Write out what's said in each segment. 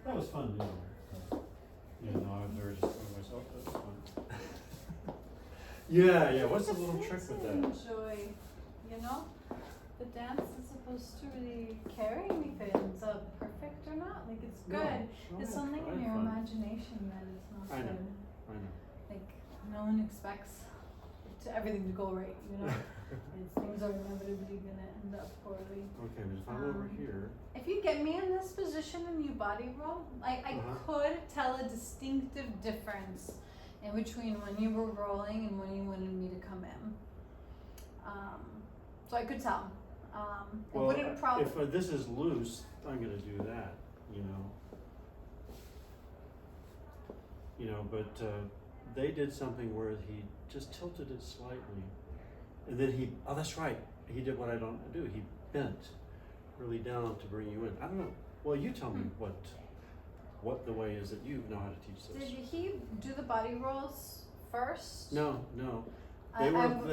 That was fun, you know, I was just by myself, that was fun. Yeah, what's the little trick with that? Enjoy, you know? The dance is supposed to really carry me if it ends up perfect or not. Like, it's good. No, It's something in your imagination that is not I know. good. I know. Like, no one expects everything to go right, you know? Things are inevitably gonna end up poorly. Okay, but if I'm over here. If you get me in this position and you body roll, I could tell a distinctive difference in between when you were rolling and when you wanted me to come in. So I could tell. It Well, wouldn't probably. if this is loose, I'm gonna do that, you know. But they did something where he just tilted it slightly. And then oh, that's right. He did what I don't do. He bent really down to bring you in. I don't know. Well, you tell me what the way is that you know how to teach this. Did he do the body rolls first? No. They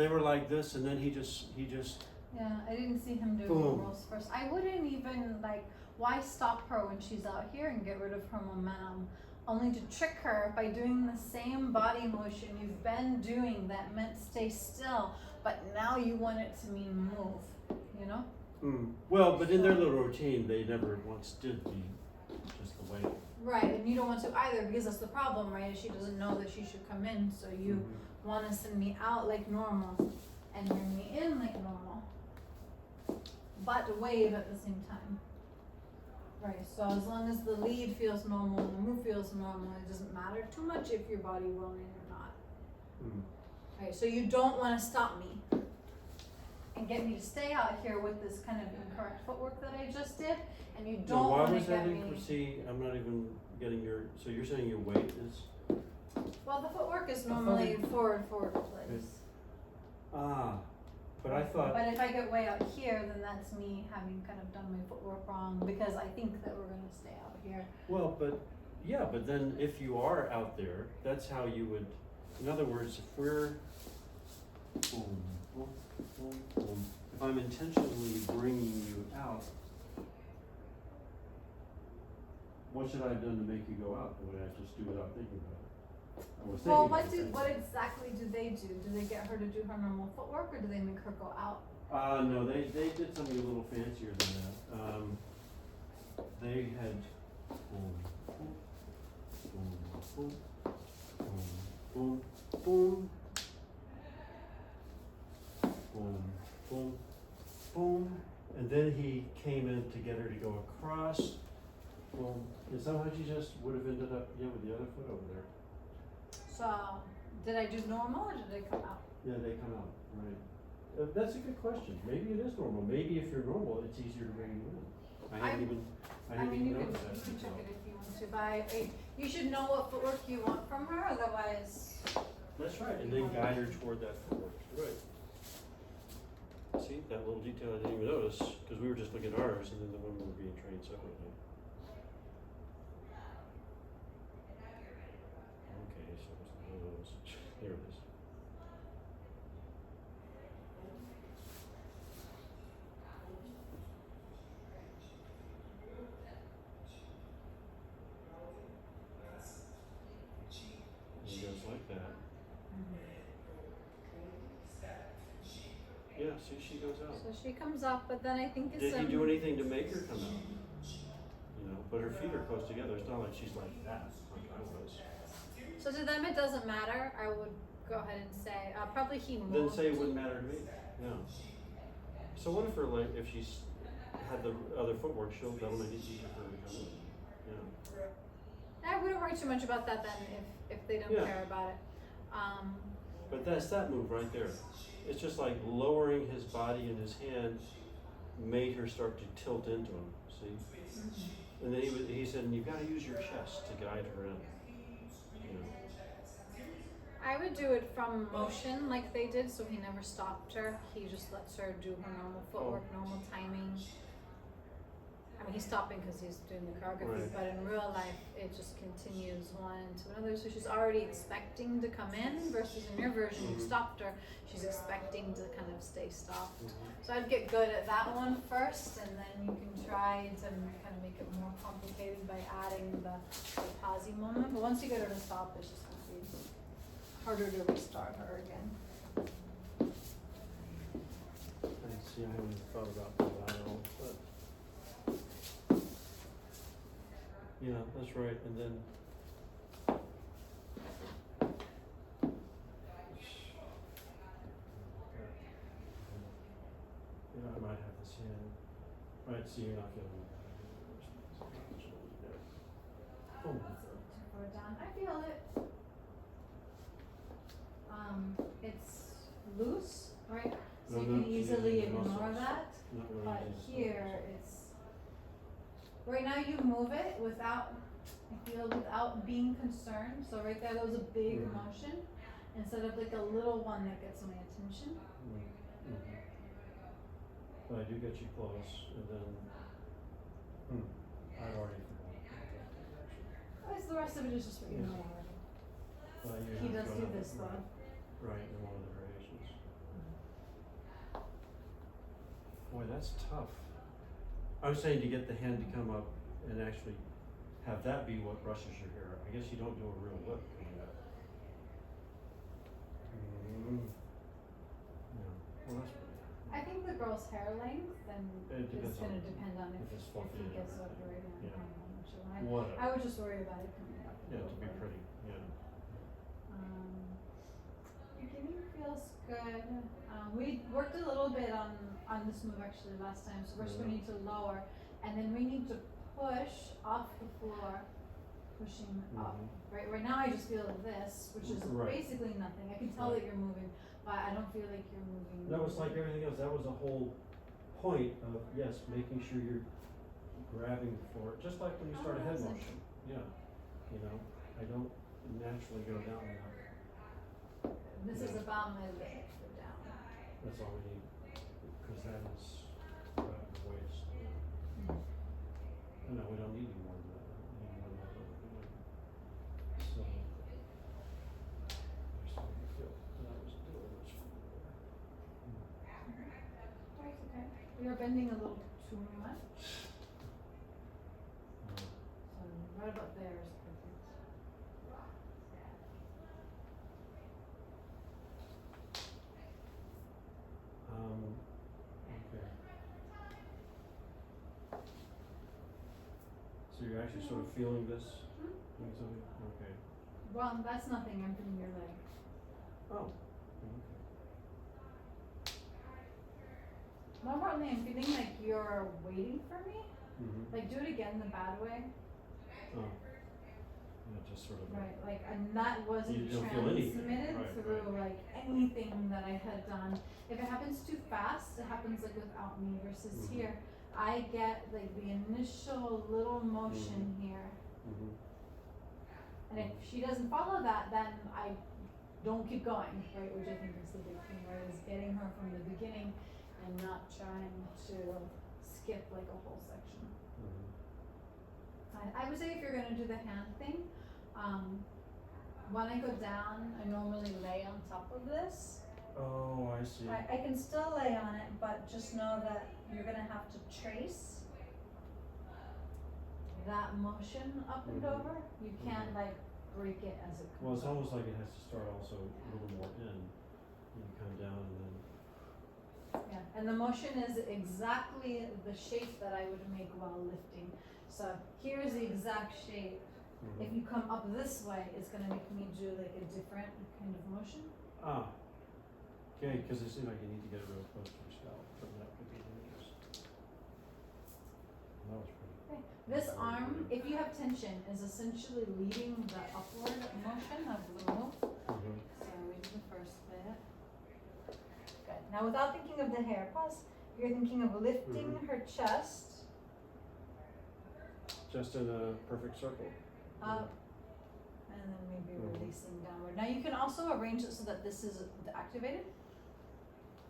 were like this, and then he just. Yeah, I didn't see him do the rolls first. I wouldn't even why stop her when she's out here and get rid of her momentum? Only to trick her by doing the same body motion you've been doing that meant stay still, but now you want it to mean move, you know? Well, but in their little routine, they never once did just the way. Right, and you don't want to either because that's the problem, right? She doesn't know that she should come in, so you want to send me out like normal and bring me in like normal, but wave at the same time. Right, so as long as the lead feels normal and the move feels normal, it doesn't matter too much if your body rolling or not. Right, so you don't want to stop me and get me to stay out here with this kind of incorrect footwork that I just did, and you don't want to get me. See, I'm not even getting so you're saying your weight is? Well, the footwork is normally forward place. But I thought. But if I get way out here, then that's me having kind of done my footwork wrong because I think that we're going to stay out here. Well, but Yeah, but then if you are out there, that's how you would, in other words, if we're, boom, boom, boom, boom, if I'm intentionally bringing you out, what should I have done to make you go out? Or would I just do without thinking about it? I was Well, thinking about what it. exactly do they do? Do they get her to do her normal footwork, or do they make her go out? No, they did something a little fancier than that. They had boom, boom, boom, boom, boom, boom, boom, boom, and then he came in to get her to go across, boom, and somehow she just would have ended up, yeah, with the other foot over there. So, did I do normal, or did they come out? Yeah, they come out, right. That's a good question. Maybe it is normal. Maybe if you're normal, it's easier to bring you in. I you didn't can, even you notice can that. check it if you want to, but you should know what footwork you want from her, otherwise. That's right, and then guide her toward that footwork, right. See, that little detail I didn't even notice, because we were just looking at ours, and then the women were being trained separately. Okay, so it's one of those, here it is. It goes like that. Yeah, see, she goes out. So she comes up, but then I think it's Did he do anything to make her come out? You know, but her feet are close together. It's not like she's like that, like I was. So to them it doesn't matter. I would go ahead and say probably he moved. Then say it wouldn't matter to me. Yeah. So what if her like if she's had the other footwork, that will make it easier for her to come in. Yeah. I wouldn't worry too much about that then if they don't Yeah. care about it. But that's that move right there. It's just like lowering his body and his hand made her start to tilt into him. See? Mm-hmm. And then he said, and you've got to use your chest to guide her in. You know. I would do it from motion like they did, so he never stopped her. He just lets her do her normal footwork, normal timing. I mean, he's stopping because he's doing the choreography, Right. but in real life, it just continues one into another. So she's already expecting to come in, versus in your version, you stopped her. She's expecting to kind of stay stopped. So I'd get good at that one first, and then you can try to kind of make it more complicated by adding the pause moment. But once you get her to stop, it's just going to be harder to restart her again. I see, I haven't even thought about the lateral, but yeah, that's right. And then yeah, I might have this hand. Right, see, you're not feeling it. Oh, Too far down. I feel it. It's loose, right? So you can easily ignore that. not really But easy to here, it's, right now you move it without, I feel, without being concerned. So right there, that was a big motion, instead of like a little one that gets my attention. But I do get you close, and then, I already forgot. The rest of it is just what you know already. Well, you He have does to do go this right, though. right, in one of the variations. Boy, that's tough. I was saying to get the hand to come up and actually have that be what brushes your hair. I guess you don't do a real whip coming up. Yeah, well, that's pretty. I think the girl's hair length and It depends is gonna on- depend on if it's fluffy he and gets up everything. right in. Yeah. I Whatever. would just worry about it coming up. a Yeah, little to be bit. pretty, yeah. Beginning feels good. We worked a little bit on this move actually last time. So first we need to lower, and then we need to push off the floor, pushing up. Right. Right now I just feel this, which is basically nothing. I can tell that you're moving, but I don't feel like you're moving. That was like everything else. That was the whole point of, yes, making sure you're grabbing the floor, just like when you start a head motion. Yeah. You know, I don't naturally go down now. This is about my leg go down. That's all we need, because that is grab the waist. No, we don't need any more than that. We need more than that. you're bending a little too much. Uh, So right about there is perfect. okay. So you're actually sort of feeling this? Feeling something? Okay. Well, that's nothing, I'm feeling your leg. Oh, okay. More importantly, I'm feeling like you're waiting for me. Mm-hmm. Like, do it again the bad way. Oh. Yeah, just sort of. Right, like, and that wasn't You don't feel anything. transmitted Right, through, right. like, anything that I had done. If it happens too fast, it happens, like, without me versus Mhm. here. I get, like, the initial little motion here. Mm-hmm. And if she doesn't follow that, then I don't keep going, right? Which I think is the big thing, right? Is getting her from the beginning and not trying to skip like a whole section. Mm-hmm. I would say if you're gonna do the hand thing, when I go down, I normally lay on top of this. Oh, I see. I can still lay on it, but just know that you're gonna have to trace that motion up and Mhm. over. You can't Mhm. like break it as it comes Well, it's up. almost like it has to start also a little more in. You come down and then. Yeah, and the motion is exactly the shape that I would make while lifting. So here's the exact shape. Mm-hmm. If you come up this way, it's gonna make me do like a different kind of motion. Ah. Okay, because it seems like you need to get it real close to your scalp, but that could be dangerous. That was pretty. Okay. This arm, if you have tension, is essentially leading the upward motion of the move. Mm-hmm. So we do the first bit. Good. Now without thinking of the hair, pause. You're thinking of lifting Mhm. her chest Just in a perfect circle. up and then maybe Mhm. releasing downward. Now you can also arrange it so that this is activated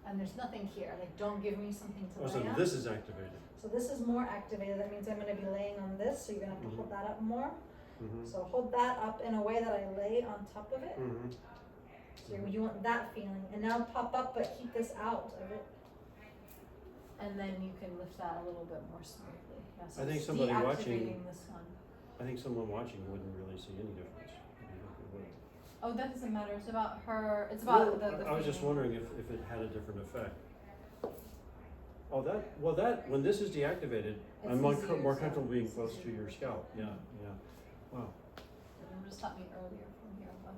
and there's nothing here. Like don't give me something to Oh, so lay on. this is activated. So this is more activated. That means I'm going to be laying on this, so you're going to have to Mhm. hold that up more. Mm-hmm. So hold that up in a way that I lay on top of it. Mm-hmm. So you want that feeling. And now pop up, but keep this out of it. And then you can lift that a little bit more smoothly. Yeah, so I think it's somebody watching- deactivating this one. I think someone watching wouldn't really see any difference. I mean, it would. Oh, that doesn't matter. It's about her. It's about Well, the I was just feeling. wondering if it had a different effect. Oh, that, when this is deactivated, I'm more easier, more so comfortable being it's close to easier. your scalp, yeah, yeah. Wow, Remember just taught me earlier from here, but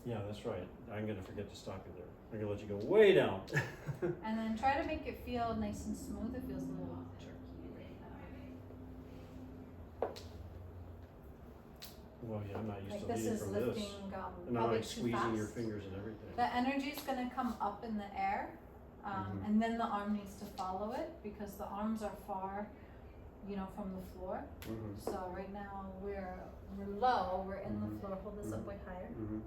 yeah, that's right. I'm gonna forget to stop you there. I'm gonna let you go way down. and then try to make it feel nice and smooth. It feels a little jerky right now. Well, yeah, I'm not used Like to this leading is from lifting this. And I'm probably like too squeezing your fast. fingers and everything. The energy is gonna come up in the air, Mhm. and then the arm needs to follow it because the arms are far, from the floor. Mm-hmm. So right now we're low, we're in Mhm. the floor. Hold this up Mhm. way higher. Mm-hmm.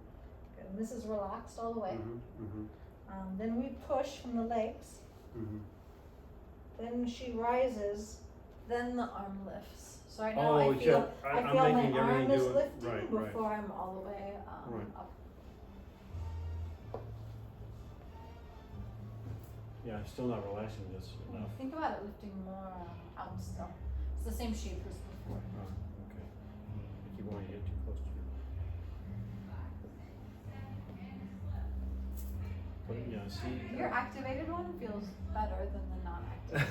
Good. And this is relaxed all the way. Mm-hmm. Mm-hmm. Then we push from the legs. Mm-hmm. Then she rises. Then the arm lifts. So right now Oh, I feel yeah, I I'm feel my making arm everything is do it. lifting Right, right. before I'm all the way Right. up. Yeah, I'm still not relaxing this enough. Think about it lifting more out still. It's the same shape as before. Okay. I keep wanting to get too close to you. But yeah, see. Your activated one feels better than the non-activated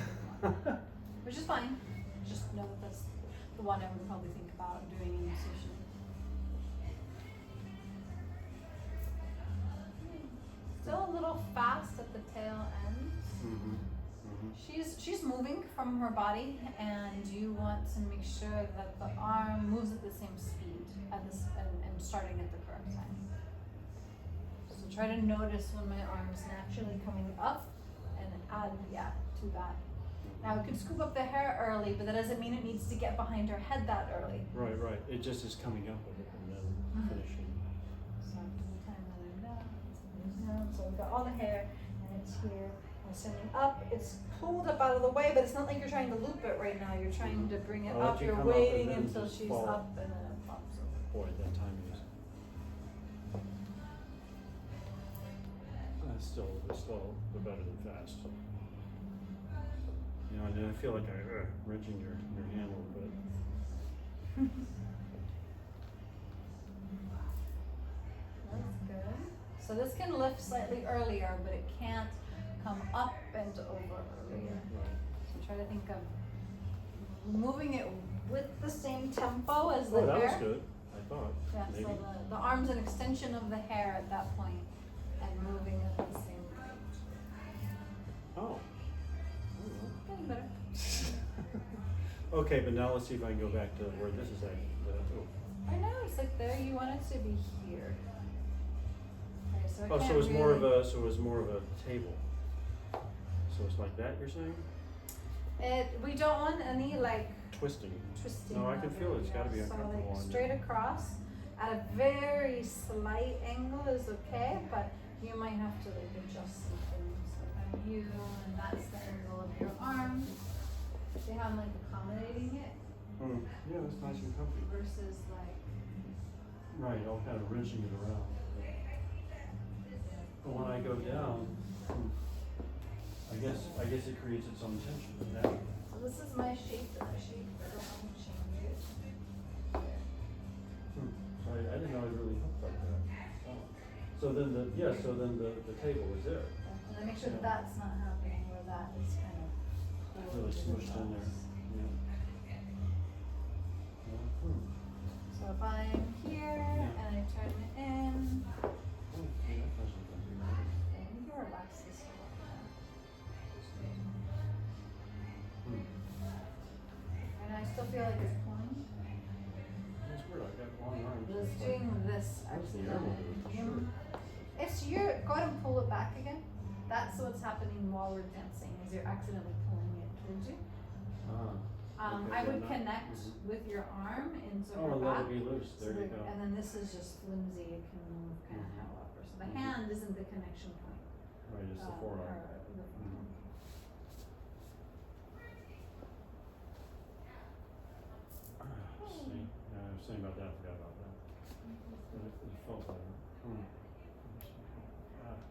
one, which is fine. Just know that that's the one I would probably think about doing in this session. Still a little fast at the tail end. Mm-hmm. Mm-hmm. She's moving from her body, and you want to make sure that the arm moves at the same speed and starting at the correct time. So try to notice when my arm is naturally coming up, and add to that. Now we can scoop up the hair early, but that doesn't mean it needs to get behind her head that early. Right, right. It just is coming up with it and then Mhm. finishing. So give me time when I'm down. So we've got all the hair, and it's here. I'm sending up. It's pulled up out of the way, but it's not like you're trying to loop it right now. You're trying to bring it I'll let up. you You're come up and waiting then until just she's fall. up, and then it pops over. Boy, that timing is. It's still better than fast. You know, and then I feel like I'm wrenching your hand a little bit. That's good. So this can lift slightly earlier, but it can't come up and over earlier. Right. So try to think of moving it with the same tempo as the Oh, that hair. was good, I thought. Yeah, Maybe. so the arm's an extension of the hair at that point, and moving it the same way. Oh. Getting better. Okay, but now let's see if I can go back to where this is at. I know, it's like there, you want it to be here. Okay, so I Oh, can't so it's more of really- a, table. So it's like that, you're saying? We don't want any like Twisting. twisting. No, I can of feel it. It's gotta be So uncomfortable like on you. straight across at a very slight angle is okay, but you might have to like adjust some things. So if I'm you and that's the angle of your arm, see how I'm like accommodating it Yeah, that's nice and comfy. versus like, Right, all kind of wrenching it around. But when I go down, I guess it creates its own tension. That, so this is my shape and I shape, I don't want to change it. so I didn't know it really hooked like that. Oh. So then the table is there. And then make sure Yeah. that that's not happening where that is kind of Really smushed in there. Yeah. So if I'm here Yeah. and I turn it in, Oh, yeah, that doesn't look too bad. then you can relax this a little bit. And I still feel like it's pulling. That's weird, I got long arms. But it's doing this That's the actually. arm will do it for sure. It's your, go ahead and pull it back again. That's what's happening while we're dancing, is you're accidentally pulling it towards you. Ah. Okay, I would then connect with your arm into Oh, her and let back. it be loose, So there you like- go. And then this is just flimsy, it can move kind of however. So the hand isn't the connection point. Right, it's the or forearm. the forearm. See, yeah, I was saying about that, I forgot about that. But it felt better.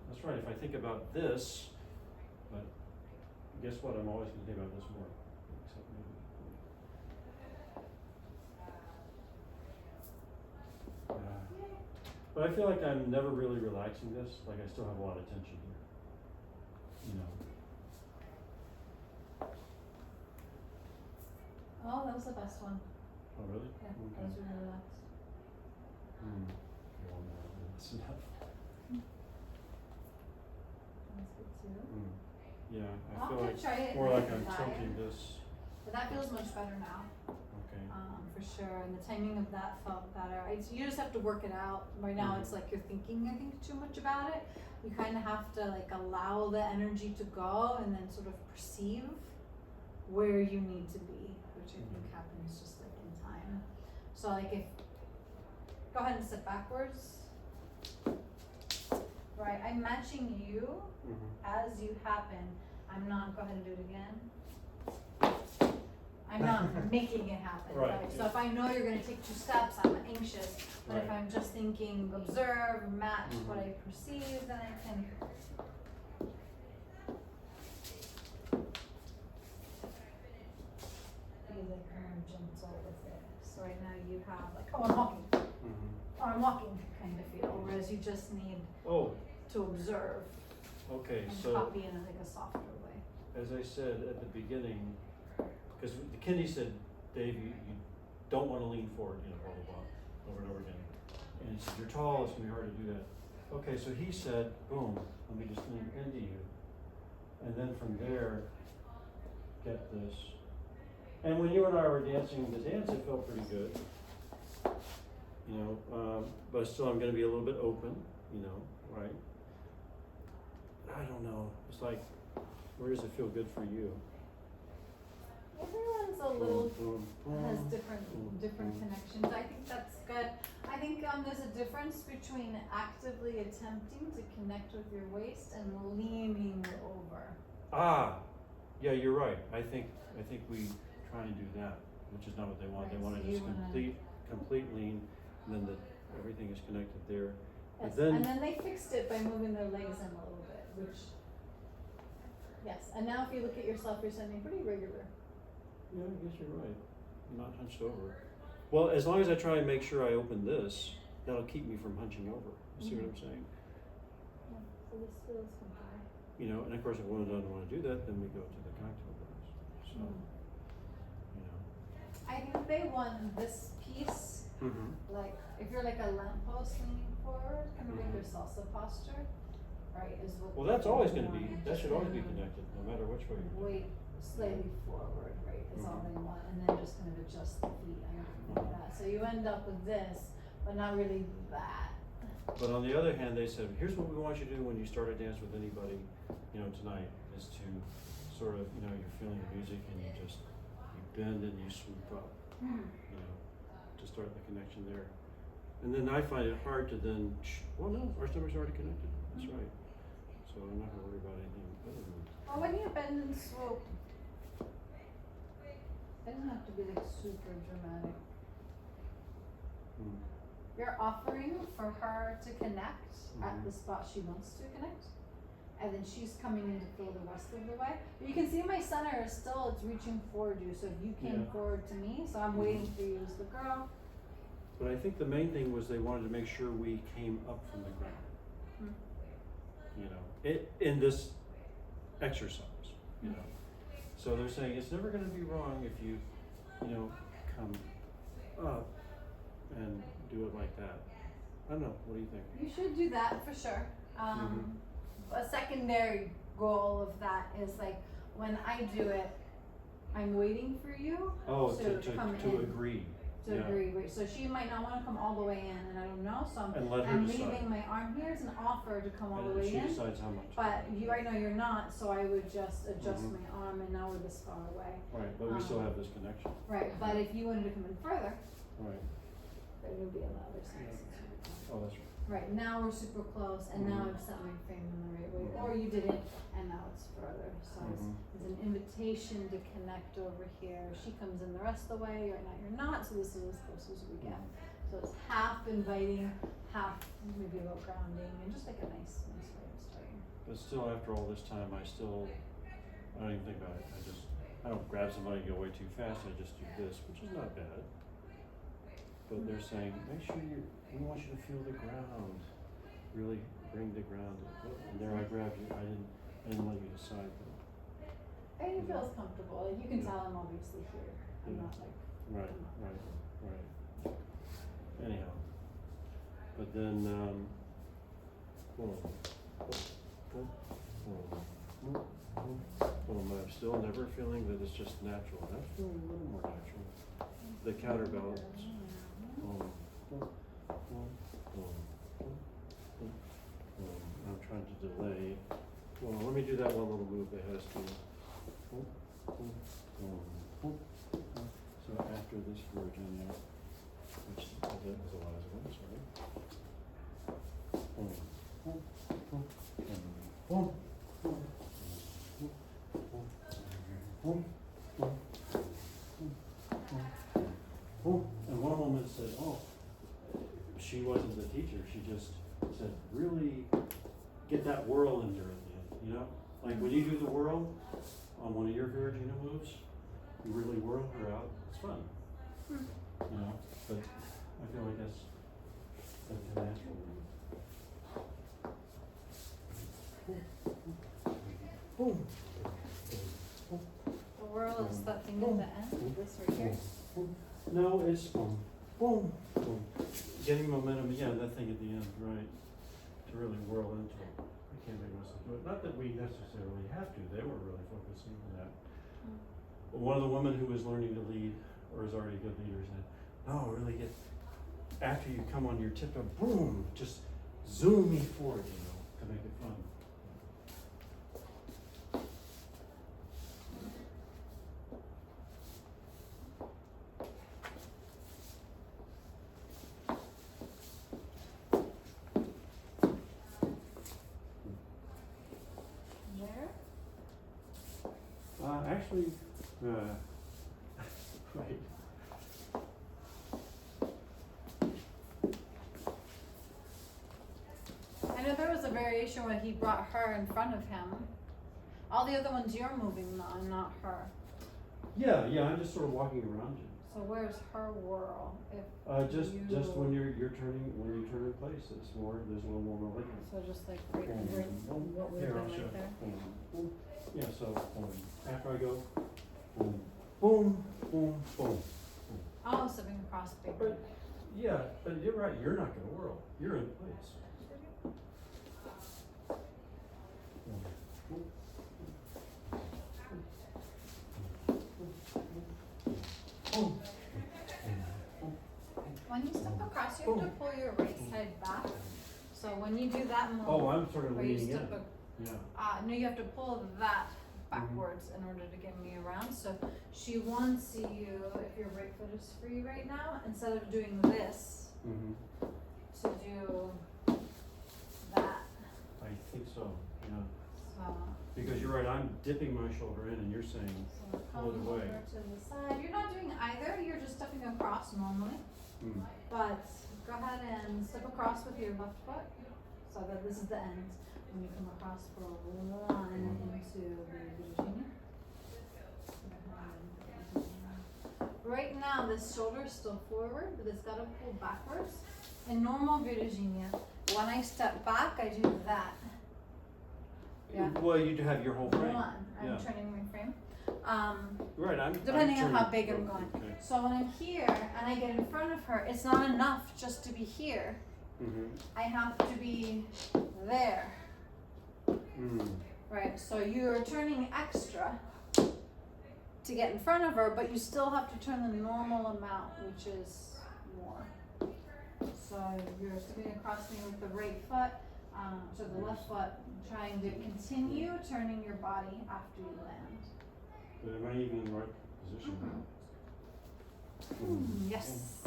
That's right, if I think about this, but guess what, I'm always gonna think about this more, except maybe. But I feel like I'm never really relaxing this, like I still have a lot of tension here, you know. Oh, that was the best one. Oh, really? Yeah, Okay. that was really relaxed. Okay, well, no, that's enough. That's good too. Yeah, I I'm feel gonna like, try it more like and I'm higher. tilting this, But that feels much better now, okay. for sure. And the timing of that felt better. You just have to work it out. Right now, it's like you're thinking, I think, too much about it. You kind of have to like allow the energy to go and then sort of perceive where you need to be, which I think happens just like in time. So like if, go ahead and sit backwards. Right, I'm matching you as you happen. I'm not, go ahead and do it again. I'm not making it happen, Right, right? So yeah. if I know you're gonna take 2 steps, I'm anxious, but if Right. I'm just thinking, observe, match what I perceive, then I can. Be like more gentle with it. So right now you have like, oh, I'm walking, oh, I'm walking kind of feel, whereas you just need Oh, to observe okay, and so, copy in like a softer way. as I said at the beginning, because Kendi said, Dave, you don't wanna lean forward, you know, blah, blah, blah, over and over again. And he said, you're tall, it's gonna be hard to do that. Okay, so he said, boom, let me just lean into you. And then from there, get this. And when you and I were dancing the dance, it felt pretty good. You know, but still I'm gonna be a little bit open, you know, right? I don't know, it's like, where does it feel good for you? Everyone's a little has Boom, different connections. I think that's good. I think there's a difference between actively attempting to connect with your waist and leaning over. Ah, yeah, you're right. I think we try and do that, which is not what they want. They Right, want so to just you wanna- complete lean, and then everything is connected there. Yes, But then, and then they fixed it by moving their legs in a little bit, which Yes, and now if you look at yourself, you're sitting pretty regular. Yeah, I guess you're right. I'm not hunched over. Well, as long as I try and make sure I open this, that'll keep me from hunching over. You see what I'm saying? Yeah, so this feels comfortable. You know, and of course, if one doesn't want to do that, then we go to the cocktail bars. So, you know. I think they want this piece, like, if you're like a lamppost leaning forward, kind of like your salsa posture, right, is what. Well, that's they always going to want. be, that should always be Just connected, no matter which way you do it. weight slightly forward, right, is all they want, and then just kind of adjust the feet like that. So you end up with this, but not really that. But on the other hand, they said, here's what we want you to do when you start a dance with anybody, you know, tonight, is to sort of, you know, you're feeling the music and you just, you bend and you swoop up, you know, to start the connection there. And then I find it hard to then, well, no, our stomach's already connected, that's right. So I'm not gonna worry about anything other than. Well, when you bend and swoop, it doesn't have to be like super dramatic. You're offering for her to connect at the spot she wants to connect, and then she's coming in to fill the rest of the way. But you can see my center is still, it's reaching forward you, so if you came forward to me, so I'm waiting for you as the girl. But I think the main thing was they wanted to make sure we came up from the ground. You know, in this exercise, you know. So they're saying it's never gonna be wrong if you, you know, come up and do it like that. I don't know, what do you think? You should do that for sure. A secondary goal of that is like, when I do it, I'm waiting for you to come in. To agree. To agree, right, so she might not wanna come all the way in, and I don't know, so And let her I'm decide. leaving my arm here as an offer to come all the And way she in. decides how much. But you, I know you're not, so I would just adjust my arm, and now we're this far away. Right, but we still have this connection. Right, but if you wanted to come in further, Right, then it would be a louder sense. oh, that's right. Right, now we're super close, and now I've set my frame in the right way, or you didn't, and now it's further. So it's an invitation to connect over here. She comes in the rest of the way, right now you're not, so this is as close as we get. So it's half inviting, half maybe a little grounding, and just like a nice way of starting. But still, after all this time, I don't even think about it. I don't grab somebody and go way too fast, I just do this, which is not bad. But they're saying, make sure we want you to feel the ground. Really bring the ground. And there I grabbed you, I didn't let you decide though. And it feels comfortable, like you can tell I'm obviously here, I'm not like. Right. Anyhow. But then, I'm still never feeling that it's just natural. I'm feeling a little more natural. The counterbalance. I'm trying to delay. Well, let me do that one little move they had us do. So after this version there, which was the last one, sorry. And one woman said, oh, she wasn't the teacher, she just said, really get that whirl in there at the end, you know? Like when you do the whirl on one of your Virginia moves, you really whirl her out, it's fun. You know, but I feel like that's a natural move. The whirl is that thing at the end, this right here? No, it's getting momentum, yeah, that thing at the end, right, to really whirl into it. I can't make myself do it. Not that we necessarily have to, they were really focusing on that. But one of the women who was learning to lead, or is already a good leader, said, no, really get, after you come on your tiptoe, boom, just zoom me forward, you know, to make it fun. Actually, right. I know there was a variation where he brought her in front of him, All the other ones you're moving though, and not her. Yeah, I'm just sort of walking around you. So where's her whirl? If Just you, when you're turning, when you turn in place, it's more, there's a little more momentum. so just like right, Boom, right boom. what would Here, have I'll been show. right there. Boom, boom. Yeah, so boom. After I go, boom, boom, boom, boom. Oh, stepping across big. But yeah, but you're right. You're not gonna whirl. You're in place. Boom. When you step across, you have to pull your right side back. So when you do that move, Oh, I'm sort of where you leaning in. step Yeah. no, you have to pull that backwards in order to get me around. So she wants you, if your right foot is free right now, instead of doing this, Mm-hmm. to do that. I think so. Yeah. So, Because you're right. I'm dipping my shoulder in, and you're saying, so Pull it come away. over to the side. You're not doing either. You're just stepping across normally. hmm. But go ahead and step across with your left foot, so that this is the end. When you come across for one into the Virginia. Right now, this shoulder is still forward, but it's got to pull backwards. In normal Virginia, when I step back, I do that. Yeah. Well, you have your whole frame. One, I'm Yeah. turning my frame. Right. I'm Depending on turning- how big I'm going. Okay. So when I'm here and I get in front of her, it's not enough just to be here. Mm-hmm. I have to be there. Mm. Right, so you're turning extra to get in front of her, but you still have to turn the normal amount, which is more. So you're stepping across me with the right foot, so the left foot, trying to continue turning your body after you land. But am I even in the right position now? Yes.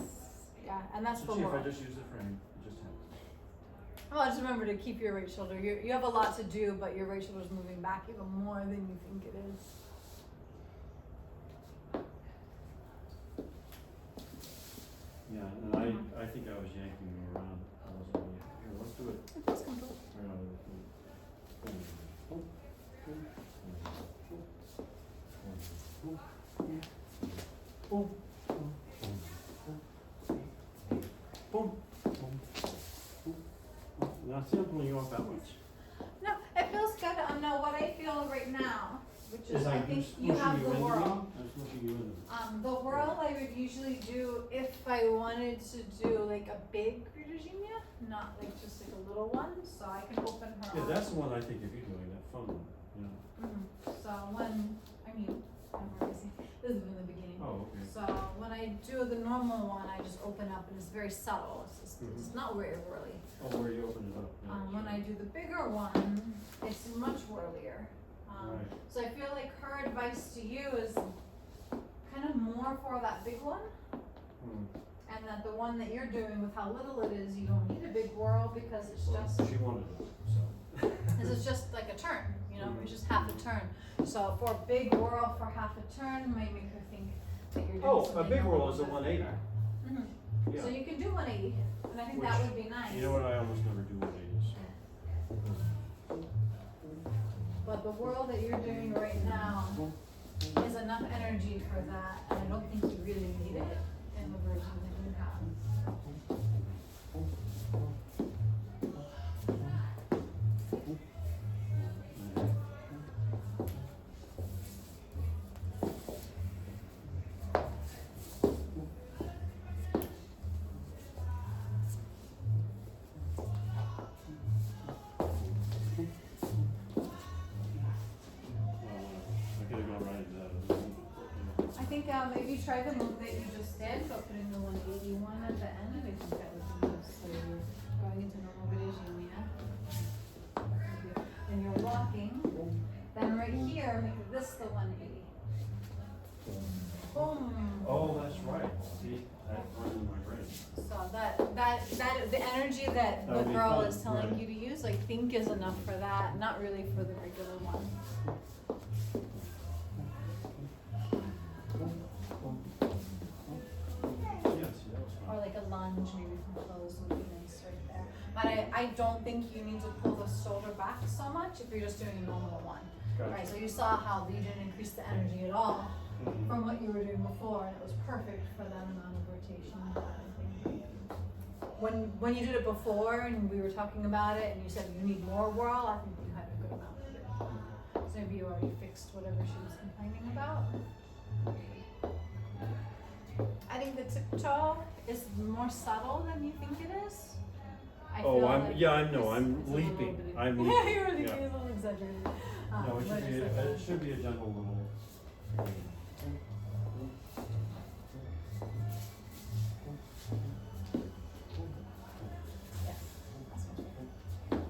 Yeah, and that's So the see, if I more. just use the frame, it just happens. Well, just remember to keep your right shoulder. You have a lot to do, but your right shoulder is moving back even more than you think it is. Yeah, and I think I was yanking you around. I wasn't really. Here, let's do it. It feels comfortable. Boom, boom, boom, boom, boom. Now see, I'm pulling you off that much. No, it feels good. No, what I feel right now, which is I I'm think smushing you have the into me. whirl. I'm smushing you into me. The whirl I would usually do if I wanted to do like a big Virginia, not like just like a little one, so I can open her Yeah, arm. that's the one I think of you doing, that fun one. Yeah. So when, I mean, I'm really busy. This is in the beginning. Oh, okay. So when I do the normal one, I just open up and it's very subtle. It's not very whirly. Oh, where you open it up. Yeah, When sure. I do the bigger one, it's much whirlier. Right. So I feel like her advice to you is kind of more for that big one, Hmm. and that the one that you're doing with how little it is, you don't need a big whirl because it's Well, just, she wanted it, so. this is just like a turn, you know, it's just half a turn. So for a big whirl for half a turn might make her think that you're doing Oh, a something big whirl little is a bit 180. better. Yeah. So you can do 180, and I think that would be nice. You know what? I almost never do 180s. So. But the whirl that you're doing right now is enough energy for that, and I don't think you really need it in the version that you have. I could have gone right into that. I think maybe try the move that you just did, but put in the 181 at the end. I think that would be nice. So you're going into normal Virginia. Then you're walking. Then right here, make this the 180. Boom. Oh, that's right. See, that runs in my brain. So that the energy that That would the be girl fun, is telling right. you to use, I think is enough for that, not really for the regular one. Yeah, see, that was Or fun. like a lunge, maybe from close would be nice right there. But I don't think you need to pull the shoulder back so much if you're just doing a normal one. Gotcha. Right, so you saw how you didn't increase the energy at all Mhm. from what you were doing before, and it was perfect for that amount of rotation. I think. When you did it before, and we were talking about it, and you said you need more whirl, I think you had a good amount of it. So maybe you already fixed whatever she was complaining about. I think the tiptoe is more subtle than you think it is. I Oh, feel I'm like yeah, I know. it's I'm a little leaping. bit- I'm Yeah, leaping. you're really Yeah. a little exaggerated. No, But it's it should be a gentle little. Yeah, that's much better.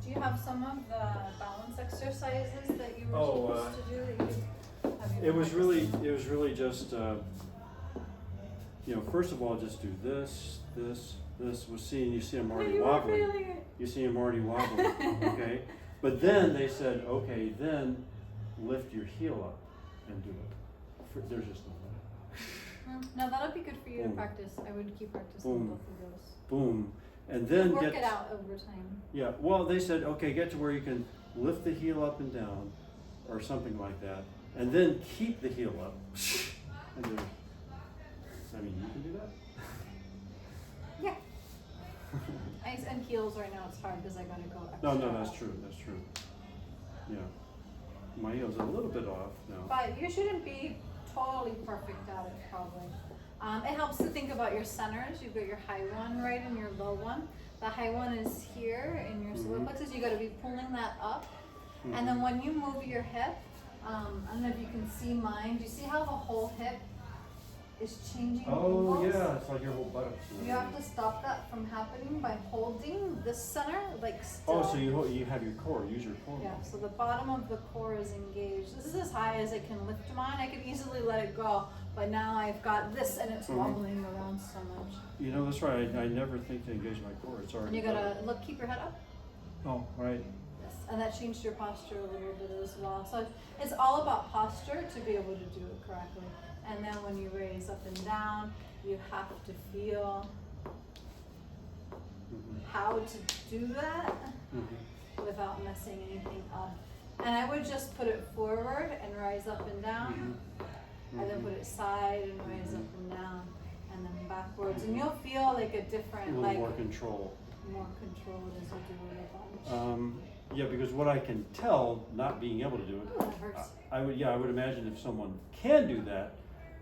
Do you have some of the balance exercises that you were Oh, supposed to do that you have you It was practiced? really just, first of all, just do this. You see I'm already You were wobbling. feeling it. You see I'm already wobbling, okay? But then they said, okay, then lift your heel up and do it. There's just no way. No, that'll be good for you to Boom. practice. I would keep practicing Boom. both of those. Boom. And then Work get, it out over time. yeah, well, they said, okay, get to where you can lift the heel up and down or something like that. And then keep the heel up. And do, I mean, you can do that? Yeah. Ice and heels right now it's hard because I gotta go No, extra. that's true. Yeah. My heel's a little bit off now. But you shouldn't be totally perfect at it probably. It helps to think about your centers. You've got your high one right and your low one. The high one is here in your solar Mhm. plexus. You gotta be pulling that up. Mhm. And then when you move your hip, I don't know if you can see mine. Do you see how the whole hip is changing Oh, angles? yeah, it's like your whole buttocks. You have to stop that from happening by holding the center like still. Oh, so you have your core. Use your core. Yeah, so the bottom of the core is engaged. This is as high as I can lift mine. I could easily let it go, but now I've got this and it's Mhm. wobbling around so much. You know, that's right. I never think to engage my core. It's already. And you gotta look, keep your head up. Oh, right. Yes, and that changed your posture a little bit as well. So it's all about posture to be able to do it correctly. And then when you raise up and down, you have to feel Mhm. how to do that Mhm. without messing anything up. And I would just put it forward and rise up and down, and then Mhm. put it side and rise up and down, and then backwards. And you'll feel like a A different, little like more control. more controlled as you do it a bunch. Yeah, because what I can tell, not being able to do it, Ooh, that hurts. I would imagine if someone can do that,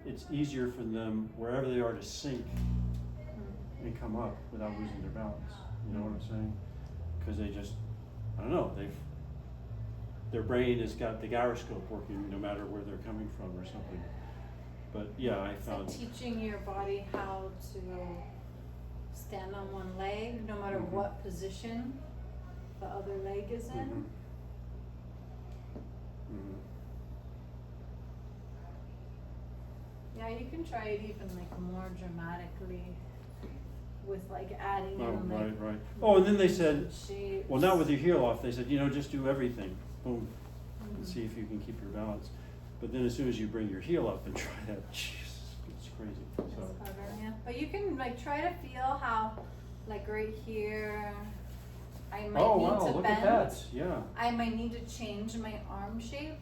it's easier for them wherever they are to sink and come up without losing their balance. You know what I'm saying? Because they just, I don't know, their brain has got the gyroscope working no matter where they're coming from or something. But yeah, I It's like found. teaching your body how to stand on one leg, no matter Mhm. what position the other leg is in. Mhm. Mhm. Yeah, you can try it even like more dramatically with like adding Oh, in like right. Oh, and then they said, shapes. well, not with your heel off. They said, just do everything. Boom. And Mhm. see if you can keep your balance. But then as soon as you bring your heel up and try that, jeez, it's crazy. So. It's harder, yeah. But you can like try to feel how, like right here, I might Oh need wow! to Look bend. at that. Yeah. I might need to change my arm shape.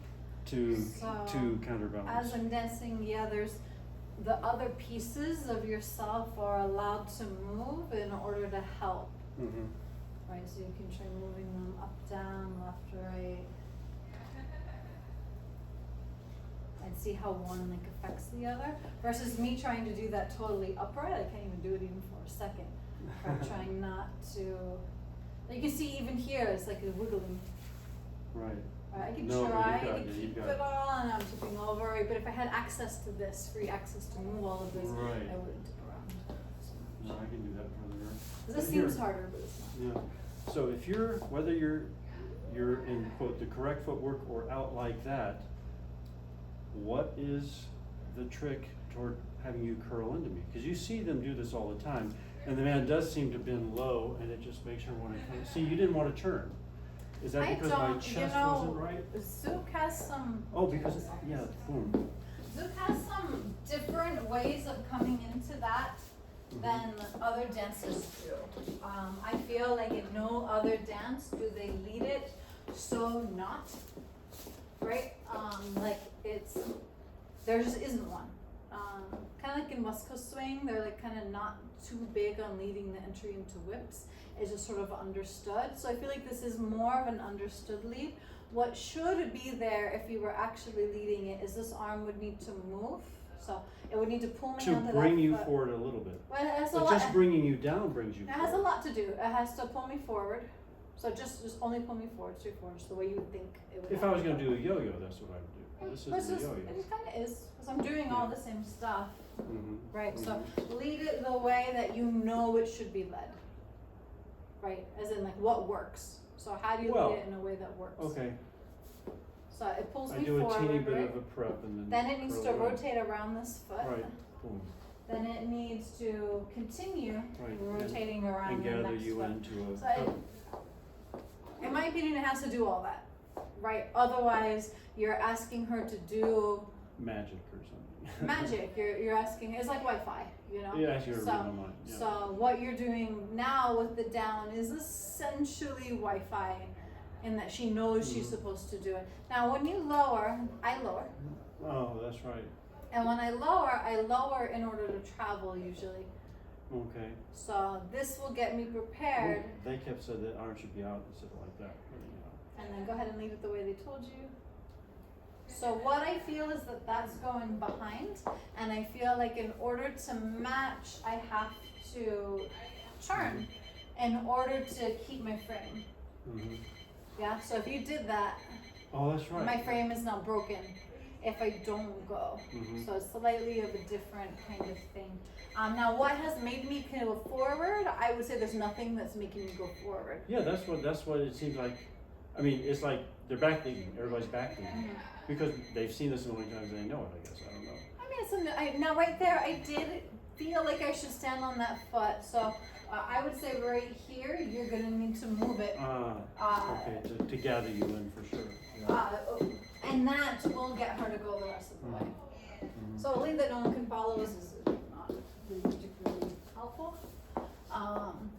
To So, counterbalance. As I'm dancing, yeah, there's the other pieces of yourself are allowed to move in order to help. Mhm. Right, so you can try moving them up, down, left, right. And see how one like affects the other. Versus me trying to do that totally upright, I can't even do it even for a second. I'm trying not to. You can see even here, it's like a wiggling. Right. I can No, but try you've got to it, keep you've got it it. all, and I'm tipping over. Right? But if I had access to this, free access to move all of this, Right. I wouldn't tip around so No, much. I can do that further. This But seems here- harder, but it's not. Yeah. So if whether you're in quote the correct footwork or out like that, what is the trick toward having you curl into me? Because you see them do this all the time, and the man does seem to bend low, and it just makes her want to. See, you didn't want to turn. Is that I because don't, my chest wasn't right? Zouk has some. Oh, because yeah, boom. Zouk has some different ways of coming into that than other dances do. I feel like in no other dance do they lead it so not, right? Like it's, there just isn't one. Kind of like in West Coast Swing, they're like kind of not too big on leading the entry into whips. It's just sort of understood. So I feel like this is more of an understood lead. What should be there if you were actually leading it is this arm would need to move. So it would need to pull me To onto bring that you foot. forward a little bit. But it has a But lot. just bringing you down brings you It forward. has a lot to do. It has to pull me forward. So just only pull me forward, straight forward, just the way you would think it would. If I was going to do a yo-yo, that's what I would do. This But isn't a yo-yo. it kind of is, because I'm doing all the same stuff, Mhm. right? So Mhm. lead it the way that you know it should be led, right? As in like what works. So how do you Well, lead it in a way that works? Okay, So it pulls I me do a forward, teeny bit right? of a prep and Then it needs curl to around. rotate around this foot. Right, boom, Then it needs to continue right. rotating around And the gather next you foot. into a. So in my opinion, it has to do all that, right? Otherwise, you're asking her to do Magic or something. magic. You're asking. It's like Wi-Fi, you know. Yeah, actually, So- read my mind. Yeah. So what you're doing now with the down is essentially Wi-Fi, in that she knows she's Mhm. supposed to do it. Now, when you lower, I lower, Oh, that's right. and when I lower in order to travel usually. Okay. So this will get me prepared, Well, they kept said that arm should be out instead of like that. But, and then go ahead and leave it the way they told you. So what I feel is that that's going behind, and I feel like in order to match, I have to turn in order to keep my frame. Mhm. Yeah, so if you did that, Oh, that's right. my frame is not broken if I don't go. Mhm. So it's slightly of a different kind of thing. Now what has made me go forward, I would say there's nothing that's making me go forward. Yeah, that's what it seems like. I mean, it's like they're backleading. Everybody's backleading because they've seen this so many times. They know it. I guess I don't know. I mean, now right there, I did feel like I should stand on that foot. So I would say right here, you're gonna need to move it. Okay, to gather you in for sure. Yeah. And that will get her to go the rest of the way. Mhm. So a lead that no one can follow is not really particularly helpful.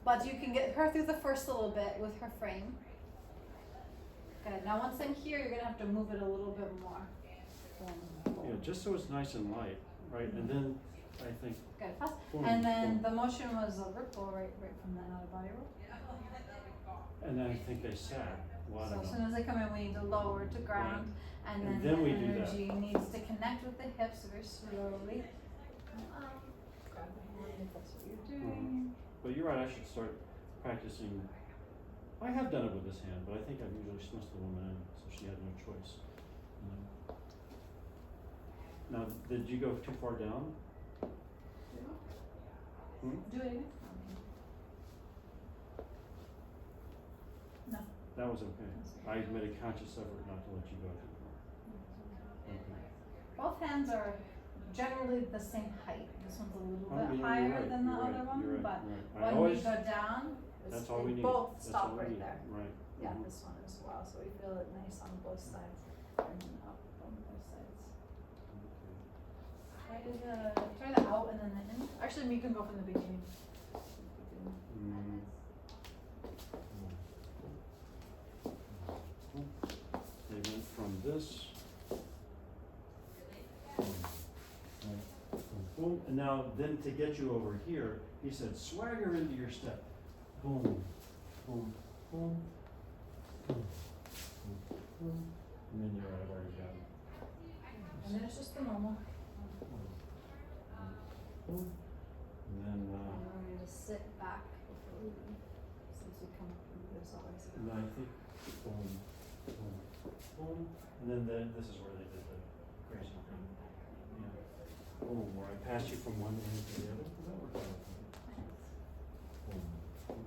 But you can get her through the first little bit with her frame. Good. Now once I'm here, you're gonna have to move it a little bit more. Yeah, just so it's nice and light, right? And then I think. Good. Fast. Boom, And then boom. the motion was a ripple right from that out of body roll. And then I think they sat. Well, I So don't as know. soon as they come in, we need to lower to ground, and And then then the we do that. energy needs to connect with the hips very slowly. Come up, grab the hand if that's what you're doing. But you're right. I should start practicing. I have done it with this hand, but I think I've usually smushed the woman in, so she had no choice. Now, did you go too far down? Hmm? Do it again. No. That was okay. I made a conscious effort not to let you go too far. Okay. Both hands are generally the same height. This one's a little Oh, you know, bit you're higher right, than the you're other right, one, you're right, but you're right. I when always, we go down, that's all we they need. both That's stop all we right need. there. Right. Yeah, Mhm. this one as well, so we feel it nice on both sides, and then up on both sides. Try the out and then the in. Actually, you can go from the beginning. Mm. They went from this. Boom, and now then to get you over here, he said swagger into your step. Boom, boom, boom, boom, boom, boom. And then you're right where you got it. And then it's just the normal. Boom. And then And we're going to sit back before we leave, since we come up from this always. and I think boom, boom, boom. And then this is where they did the crazy thing. Yeah. Boom, where I passed you from one end to the other. That worked out. Boom. Boom.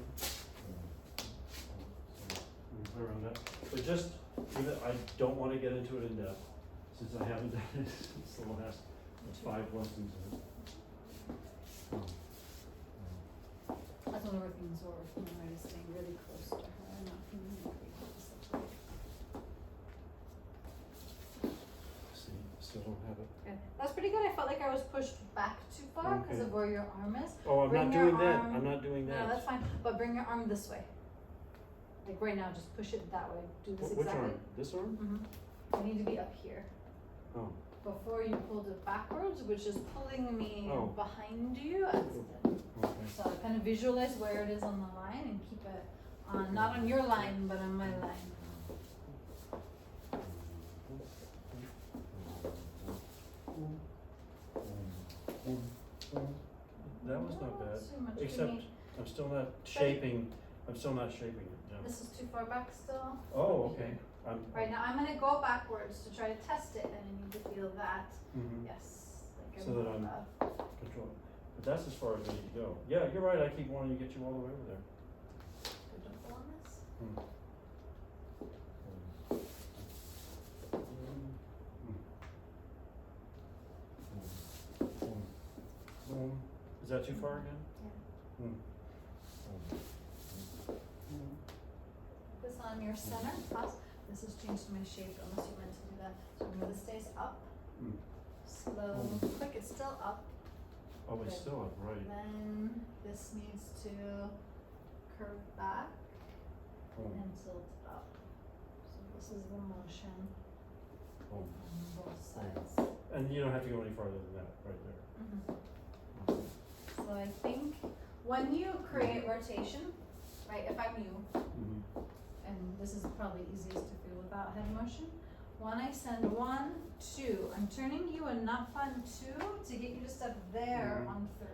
Boom. So, I'm clear on that. But just, I don't want to get into it in depth, since I haven't done it since the last 5 lessons of it. That's one of our things where we're familiar, staying really close to her and not communicating. See, so don't have it. Okay. That's pretty good. I felt like I was pushed back too far because Okay. of where your arm is. Oh, I'm Bring not your doing that. arm- I'm not doing that. No, that's fine. But bring your arm this way. Like right now, just push it that way. Do this Which exactly. arm? This arm? Mm-hmm. I need to be up here. Oh. Before you pulled it backwards, which is pulling me Oh. behind you. Okay. So kind of visualize where it is on the line and keep it on, not on your line, but on my line. That was not bad. Too much. Give Except me- I'm still not shaping. I'm still not shaping it. No. This is too far back still. Oh, okay. I'm. Right now, I'm gonna go backwards to try to test it, and I need to feel that. Mhm. Yes. Like So that I'm controlling. But that's as far as I need to go. Yeah, you're right. I keep wanting to get you all the way over there. Good to pull on this. Is that too far again? Yeah. Focus on your center. Pause. This has changed my shape unless you meant to do that. So remember this stays up. Slow, quick, it's still up. Oh, it's still up, right. Then this needs to curve back and tilt up. So this is the motion on both sides. And you don't have to go any farther than that, right there. So I think when you create rotation, right, if I'm you, and this is probably easiest to feel without head motion, when I send 1, 2, I'm turning you enough on 2 to get you to step there on 3.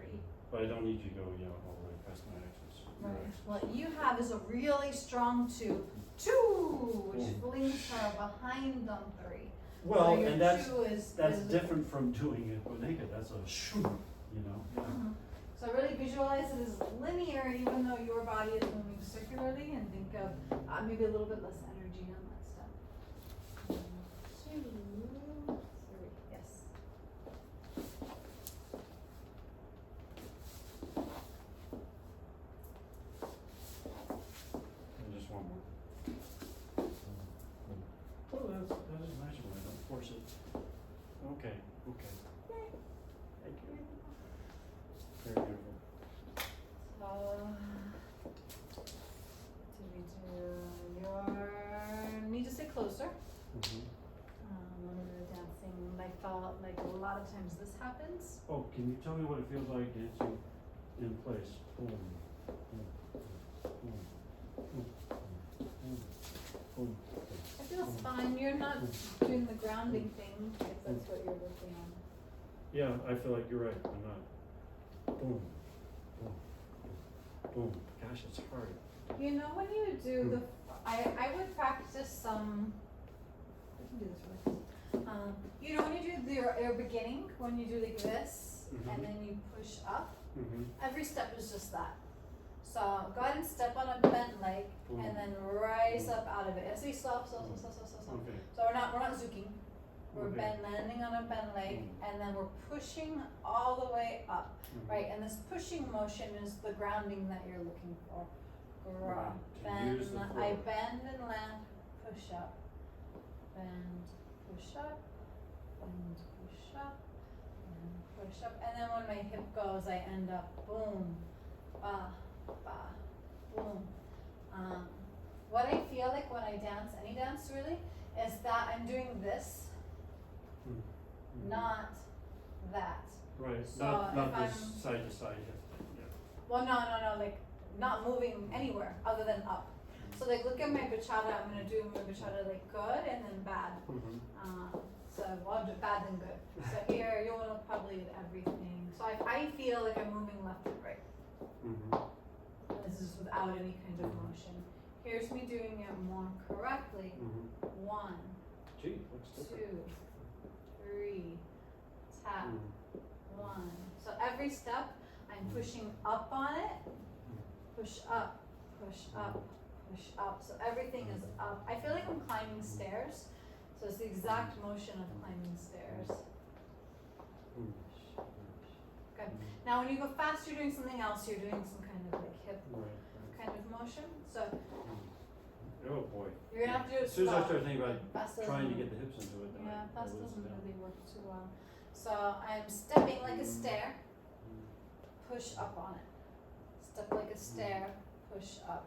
But I don't need you to go, all the way past my axis. Right. What you have is a really strong 2, 2, which flings her behind on 3. Well, so your and that's 2 is different from doing it naked. That's a shoo, Yeah. So really visualize it as linear, even though your body is moving circularly, and think of maybe a little bit less energy on that step. 1, 2, 3, yes. And just one more. Oh, that is nice when I don't force it. Okay. Thank you. Very beautiful. So, do we do your need to stay closer? When we were dancing, I felt like a lot of times this happens. Oh, can you tell me what it feels like dancing in place? Boom. It feels fine. You're not doing the grounding thing if that's what you're working on. Yeah, I feel like you're right. I'm not. Boom. Gosh, it's hard. You know when you do the, I would practice some. I can do this really fast. You know when you do your beginning, when you do like this, and then you push up. Every step is just that. So go ahead and step on a bent leg, and then rise up out of it. See, slow. Okay. So we're not zooking. We're landing on a bent leg, and then we're pushing all the way up, right? And this pushing motion is the grounding that you're looking for. Right. Bend, I bend and land, push up, bend, push up, bend, push up, and push up. And then when my hip goes, I end up boom, ba, ba, boom. What I feel like when I dance, any dance really, is that I'm doing this, not that. Right. So Not if this side to side. Yeah. Well, no, like not moving anywhere other than up. So like look at my bachata, I'm gonna do my bachata like good and then bad. So well, bad and good. So here you wanna probably everything. So I feel like I'm moving left and right. This is without any kind of motion. Here's me doing it more correctly. 1, Gee, looks 2, different. 3, tap, 1. So every step I'm pushing up on it, push up, push up, push up. So everything is up. I feel like I'm climbing stairs. So it's the exact motion of climbing stairs. Good. Now when you go fast, you're doing something else. You're doing some kind of like hip kind of motion. So oh boy. You're gonna have to do it As soon as I slow. start thinking about Fast trying to doesn't- get the hips into it, then Yeah, I fast lose doesn't it down. really work too well. So I'm stepping like a stair, Mm. push up on it. Step like a stair, push up.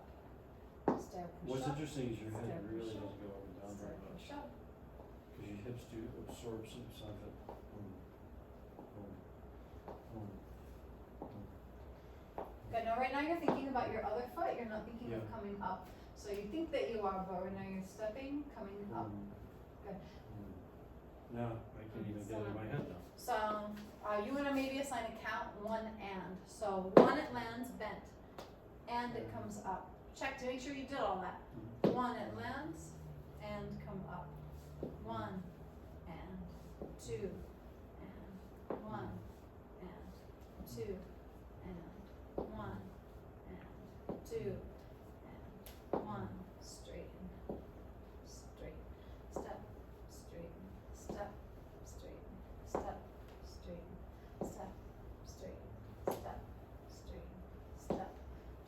Stair, push What's up. interesting is your Stair, head really push up. doesn't go up and down Stair, very much, push up. because your hips do absorb some of it. Boom, boom, boom, boom. Good, now right now you're thinking about your other foot, you're not thinking of Yeah. coming up. So you think that you are, but right now you're stepping, coming up. Boom, Good. boom. Now, I can't even get it in my head now. So, you wanna maybe assign a count, 1 and. So 1 it lands bent, and it comes up. Check to make sure you did all that. Mhm. 1 it lands, and come up. 1, and 2, and 1, and 2, and 1, and 2, and 1. Straighten, straighten, step, straighten, step, straighten, step, straighten, step, straighten, step, straighten, step,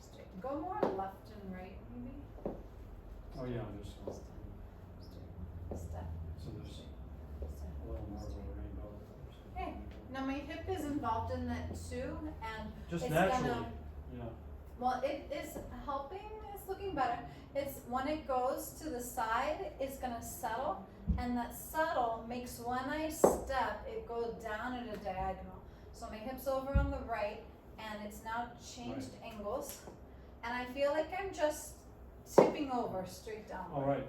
straighten. Go more left and right, maybe. Oh, yeah, there's, Step, straighten, step, so there's step, a little more of a straighten. rainbow. Okay. Now my hip is involved in that too, and Just it's naturally, gonna, yeah. well, it is helping, it's looking better. It's when it goes to the side, it's gonna settle, and that settle makes when I step, it go down at a diagonal. So my hip's over on the right, and it's now changed angles, and I feel like I'm just tipping over straight down. All right.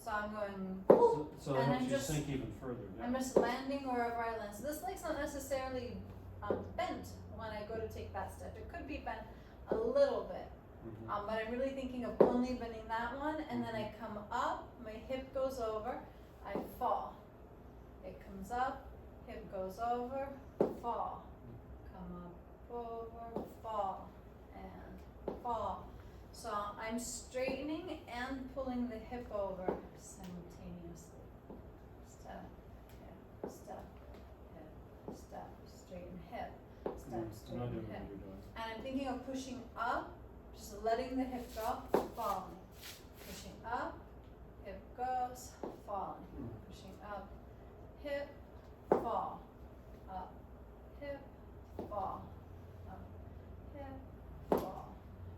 So I'm going, So that and helps I'm you just- sink even further, yeah. I'm just landing wherever I land. So this leg's not necessarily bent when I go to take that step. It could be bent a little bit, Mhm. but I'm really thinking of only bending that one, and then I come up, my hip goes over, I fall. It comes up, hip goes over, fall. Come up, over, fall, and fall. So I'm straightening and pulling the hip over simultaneously. Step, hip, step, straighten hip, step, I'm not straighten doing hip. what you're doing. And I'm thinking of pushing up, just letting the hip go, falling. Pushing up, hip goes, falling. Mm. Pushing up, hip, fall. Up, hip, fall. Up, hip, fall.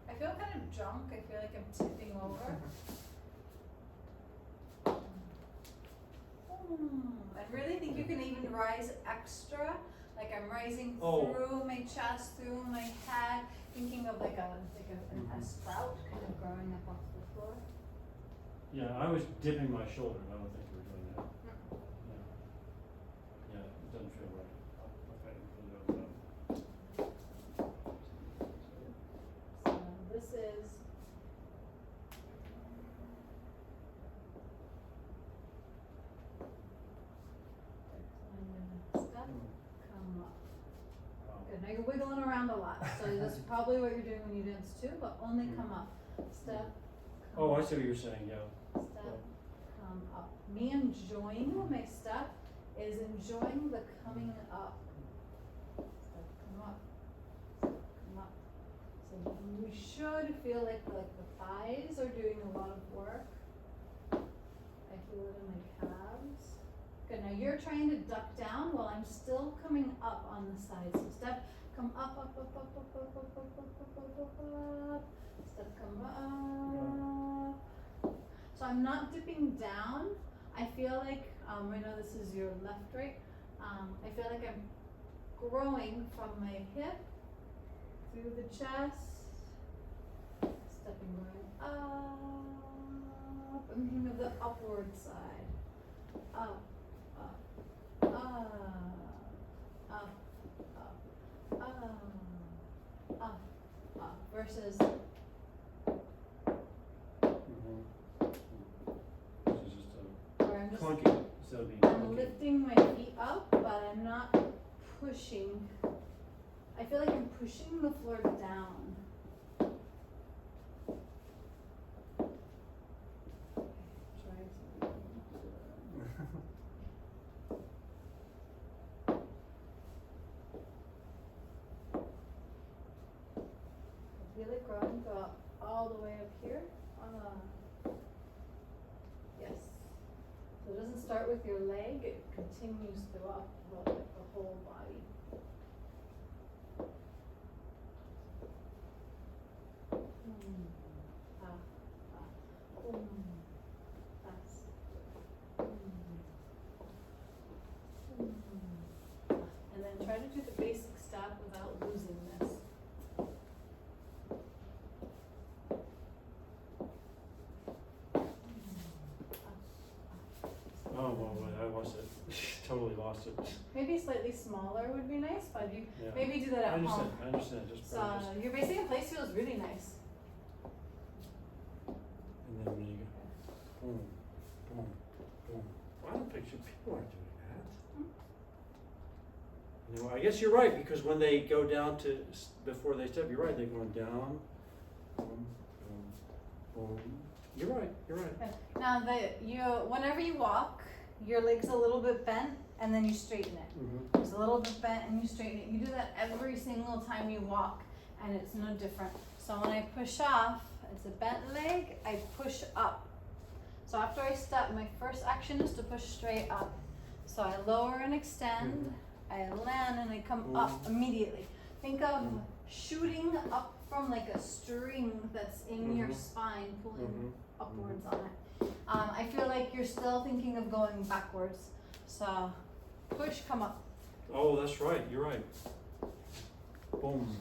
I feel kind of drunk, I feel like I'm tipping over. I really think you can even rise extra, like I'm rising Oh. through my chest, through my head, thinking of like a sprout kind of growing up off the floor. Yeah, I was dipping my shoulder, and I don't think you were doing that. Yeah. Yeah, it doesn't feel right. Okay, we'll go with So this is step, that. come up. Wow. Good, now you're wiggling around a lot, so that's probably what you're doing when you dance too, but only come up. Step, come Oh, I up. see what you're saying, yeah. Step, come up. Me enjoying my step is enjoying the coming up. Step, come up. Step, come up. So we should feel like the thighs are doing a lot of work. I feel it in my calves. Good, now you're trying to duck down while I'm still coming up on the side. So step, come up, up, up, up, up, up, up, up, up, up, up, up. Step, come up. So I'm not dipping down. I feel like, right now this is your left, right? I feel like I'm growing from my hip through the chest, stepping going up. I'm thinking of the upward side. Up, up, up, up, up, up, up, up, versus Mhm. This is just where I'm just clunky instead of being I'm clunky. lifting my feet up, but I'm not pushing. I feel like I'm pushing the floor down. Try to. I feel it growing, go up all the way up here. start with your leg, it continues throughout the whole body. And then try to do the basic step without losing this. Oh, well, I lost it. Totally lost it. Maybe slightly smaller would be nice, but you Yeah. maybe do that I at understand, home. I understand, just, So your basic in place feels really nice. and then when you go, boom, boom, boom. I don't picture people aren't doing that. You know, I guess you're right, because when they go down to, before they step, you're right, they're going down, boom, boom, boom. You're right, you're right. Okay. Now whenever you walk, your leg's a little bit bent and then you straighten it. Mm-hmm. It's a little bit bent and you straighten it. You do that every single time you walk and it's no different. So when I push off, it's a bent leg, I push up. So after I step, my first action is to push straight up. So I lower and extend, I land and I come up immediately. Think of shooting up from like a string that's in your spine, pulling upwards on it. I feel like you're still thinking of going backwards. So push, come up. Oh, that's right, you're right. Boom, boom,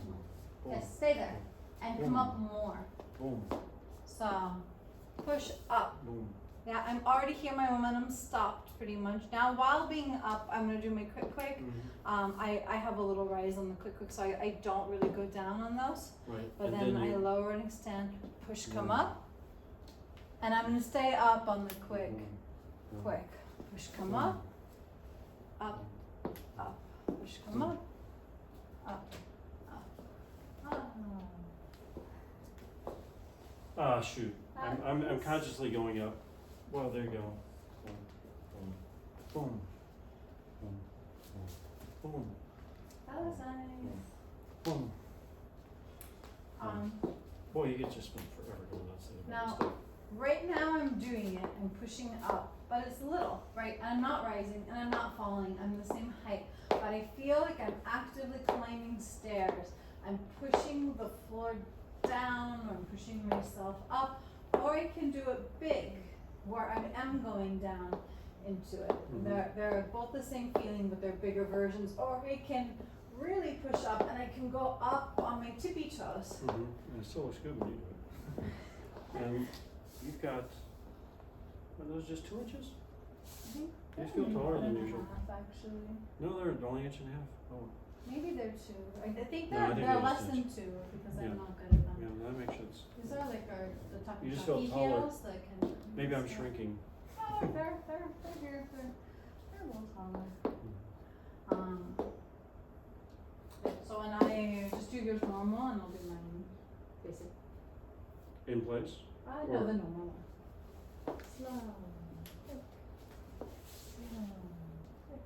Yes, stay there. And come up more. boom, So push up. boom. Yeah, I'm already here, my momentum stopped pretty much. Now while being up, I'm gonna do my quick. I have a little rise on the quick, so I don't really go down on those. Right. But And then I you, lower and extend, push, come up. And I'm gonna stay up on the quick. Push, come up, up, push, come up, up. Ah, shoot. I'm consciously going up. Well, there you go. Boom, boom, boom, boom, boom, That was nice. boom. Boy, you could just spend forever doing that same Now, stuff. right now I'm doing it, I'm pushing up, but it's little, right? I'm not rising and I'm not falling, I'm the same height, but I feel like I'm actively climbing stairs. I'm pushing the floor down, or I'm pushing myself up, or I can do it big, where I am going down into it. They're both the same feeling, but they're bigger versions, or I can really push up and I can go up on my tippy toes. And it still looks good when you do it. And you've got, are those just 2 inches? I think These feel taller than usual. half, actually. No, they're only 1.5 inches. Oh, Maybe they're 2. I think No, I they're think they're they're less just than 2 because I'm not good at them. yeah, that makes sense. These are like the You just feel takoyaki taller. heels that can. Maybe I'm so- shrinking. Oh, they're here. They're a little taller. So when I just do yours normal and I'll do mine basic. In place? No, Or- the normal one. Slow. Quick. Slow. Quick.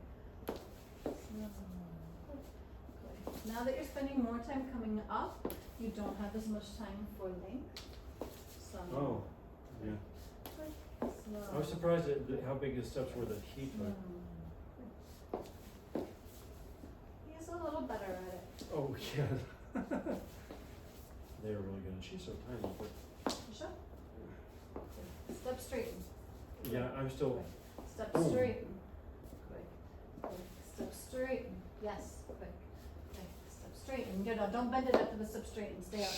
Now that you're spending more time coming up, you don't have as much time for length. So. Oh, yeah. Quick, slow. I was surprised at how big the steps were that he took. He's a little better at it. Oh, yeah. They were really good. She's so tiny, but You sure? Step straighten. yeah, I'm still. Step Boom. straighten. Quick. Quick. Step straighten. Yes. Quick. Quick. Step straighten. Good. Now don't bend it after the step straighten. Stay up.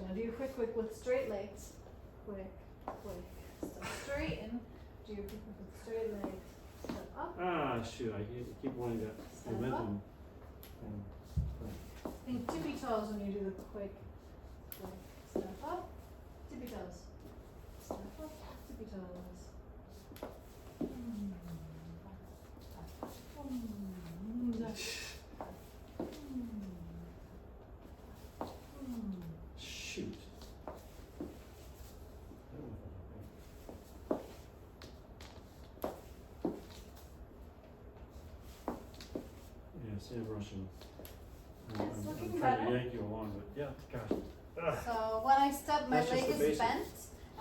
Gonna do quick with straight legs. Quick. Quick. Step straighten. Do your quick with straight legs. Step up. Ah, shoot! I keep wanting that Step up. momentum. Think tippy toes when you do the quick. Quick. Step up. Tippy toes. Step up. Tippy toes. Shoot. Yeah, Sam Russian. It's looking I'm trying better. to yank you along, but yeah, gosh. So when I step, my That's just leg the is basic. bent,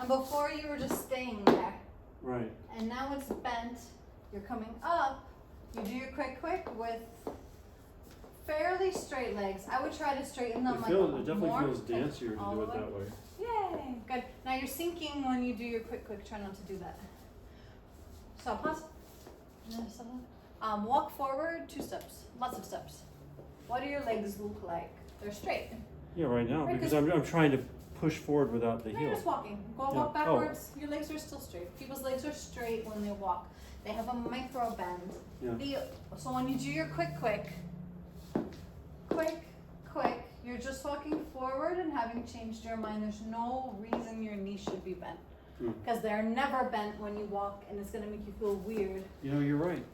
and before you were just staying there. Right. And now it's bent, you're coming up, you do your quick with fairly straight legs. I would try to straighten them It definitely more, feels dancier to all do the it way. that way. Yay, good. Now you're sinking when you do your quick, try not to do that. So pause. Walk forward 2 steps, lots of steps. What do your legs look like? They're straight. Yeah, right now, Right, because 'cause- I'm trying to push forward without the No, heel. you're just walking. Go Yeah. walk backwards. Your legs are still straight. People's legs are straight when they walk. They have a micro bend. Yeah. So when you do your quick, you're just walking forward and having changed your mind. There's no reason your knees should be bent. Because they're never bent when you walk, and it's gonna make you feel weird. You know, you're right.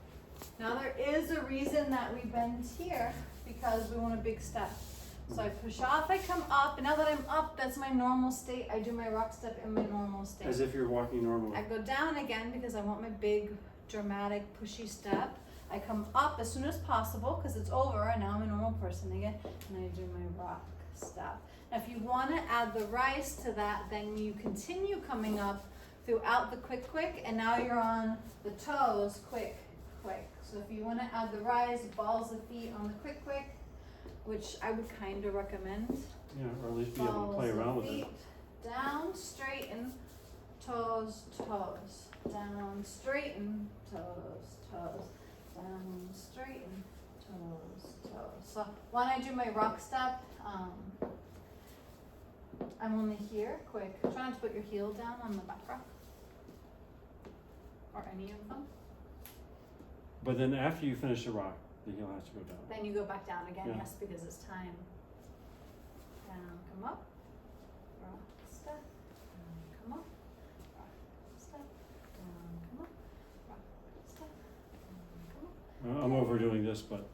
Now there is a reason that we bend here, because we want a big step. So I push off, I come up, and now that I'm up, that's my normal state. I do my rock step in my normal state. As if you're walking normally. I go down again because I want my big, dramatic, pushy step. I come up as soon as possible because it's over and now I'm a normal person again, and I do my rock step. Now if you want to add the rise to that, then you continue coming up throughout the quick, and now you're on the toes, quick. So if you want to add the rise, balls of feet on the quick, which I would kind of recommend. Yeah, or at least be able to play around with it. Down, straighten, toes, down, straighten, toes, down, straighten, toes. So when I do my rock step, I'm only here, quick. Try not to put your heel down on the back rock, or any of them. But then after you finish the rock, the heel has to go down. Then you go back down again, Yeah. yes, because it's time. Down, come up, rock, step, down, come up, rock, step, down, come up, rock, step, down, come up. I'm overdoing this, but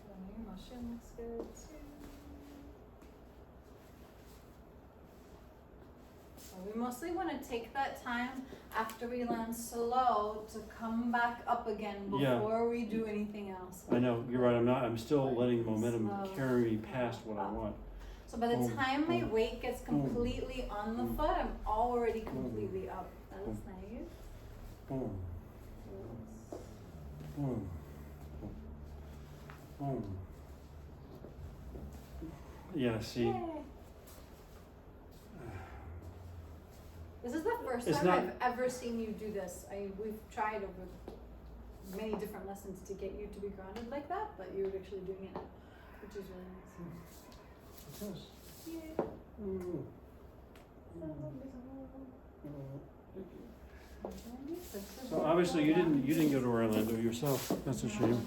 Your motion looks good too. So we mostly want to take that time after we land slow to come back up again Yeah. before we do anything else. I know, you're right, I'm still letting momentum Slow. carry me past what I want. So by the Boom, time my boom, weight gets completely on the boom, foot, I'm already completely up. That looks nice. Boom, boom, boom. Yeah, see, Yay. This is the first It's time not- I've ever seen you do this. We've tried over many different lessons to get you to be grounded like that, but you're actually doing it now, which is really nice. Yay. So obviously you didn't go to Orlando yourself, that's a shame.